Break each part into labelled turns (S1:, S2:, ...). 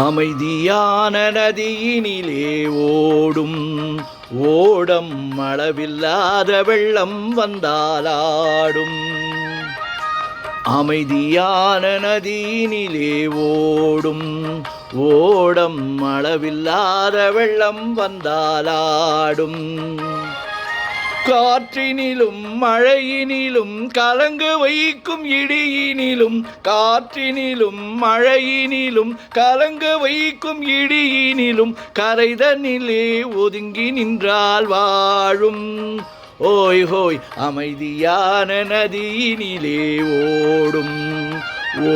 S1: அமைதியான நதியினிலே ஓடும் ஓடம் அளவில்லாத வெள்ளம் வந்தாலாடும். அமைதியான நதியினிலே ஓடும் ஓடம் அளவில்லாத வெள்ளம் வந்தாலாடும். காற்றினிலும் மழையினிலும் கலங்க வைக்கும் இடியினிலும், காற்றினிலும் மழையினிலும் கலங்க வைக்கும் இடியினிலும் கரைதனிலே ஒதுங்கி நின்றால் வாழும். ஓய் ஹோய் அமைதியான நதியினிலே ஓடும்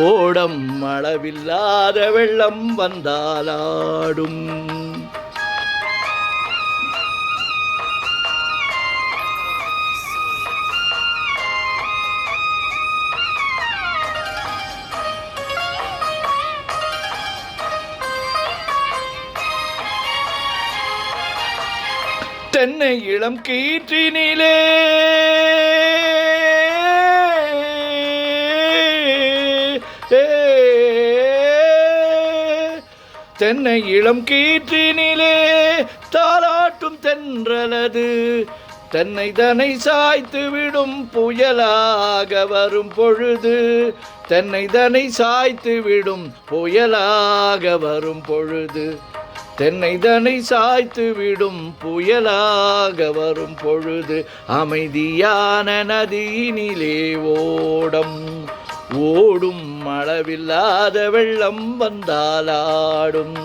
S1: ஓடம் அளவில்லாத வெள்ளம் வந்தாலாடும். தென்னை இளம் கீற்றினிலே தென்னை இளம் கீற்றினிலே தாலாட்டும் தென்றலது தென்னை தனை சாய்த்து விடும் புயலாக வரும் பொழுது. தென்னை தனை சாய்த்து விடும் புயலாக வரும் பொழுது. தென்னை தனை சாய்த்து விடும் புயலாக வரும் பொழுது. அமைதியான நதியினிலே ஓடம் ஓடும் அளவில்லாத வெள்ளம் வந்தாலாடும்.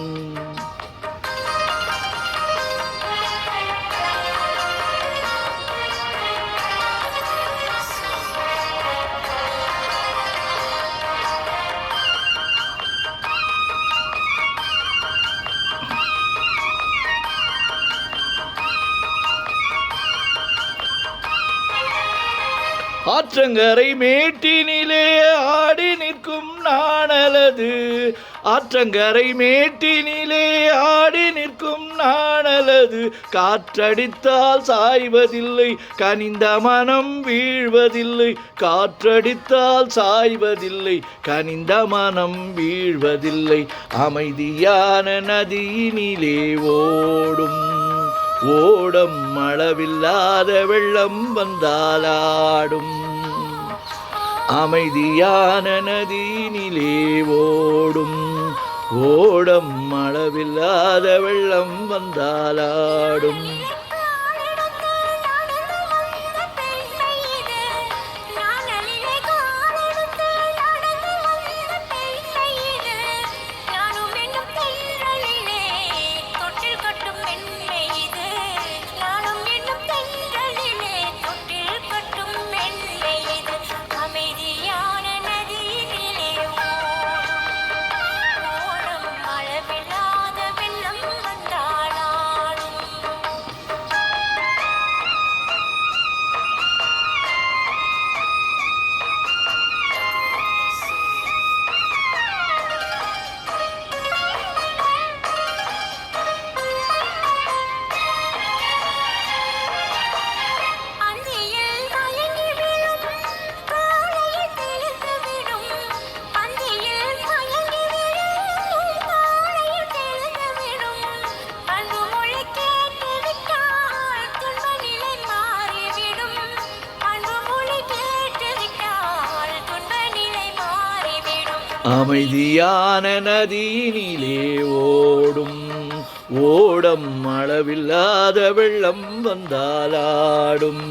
S1: ஆற்றங்கரை மேட்டினிலே ஆடி நிற்கும் நாணலது. ஆற்றங்கரை மேட்டினிலே ஆடி நிற்கும் நாணலது. காற்றடித்தால் சாய்வதில்லை கனிந்த மனம் வீழ்வதில்லை. காற்றடித்தால் சாய்வதில்லை கனிந்த மனம் வீழ்வதில்லை. அமைதியான நதியினிலே ஓடும் ஓடம் அளவில்லாத வெள்ளம் வந்தாலாடும். அமைதியான நதியினிலே ஓடும் ஓடம் அளவில்லாத வெள்ளம் வந்தாலாடும். அமைதியான நதியினிலே ஓடும் ஓடம் அளவில்லாத வெள்ளம் வந்தாலாடும்.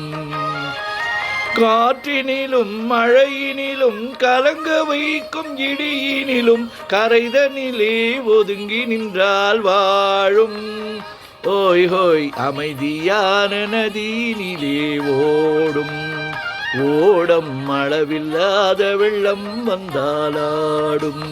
S1: காற்றினிலும் மழையினிலும் கலங்க வைக்கும் இடியினிலும் கரைதனிலே ஒதுங்கி நின்றால் வாழும். ஓய் ஹோய் அமைதியான நதியினிலே ஓடும் ஓடம் அளவில்லாத வெள்ளம் வந்தாலாடும்.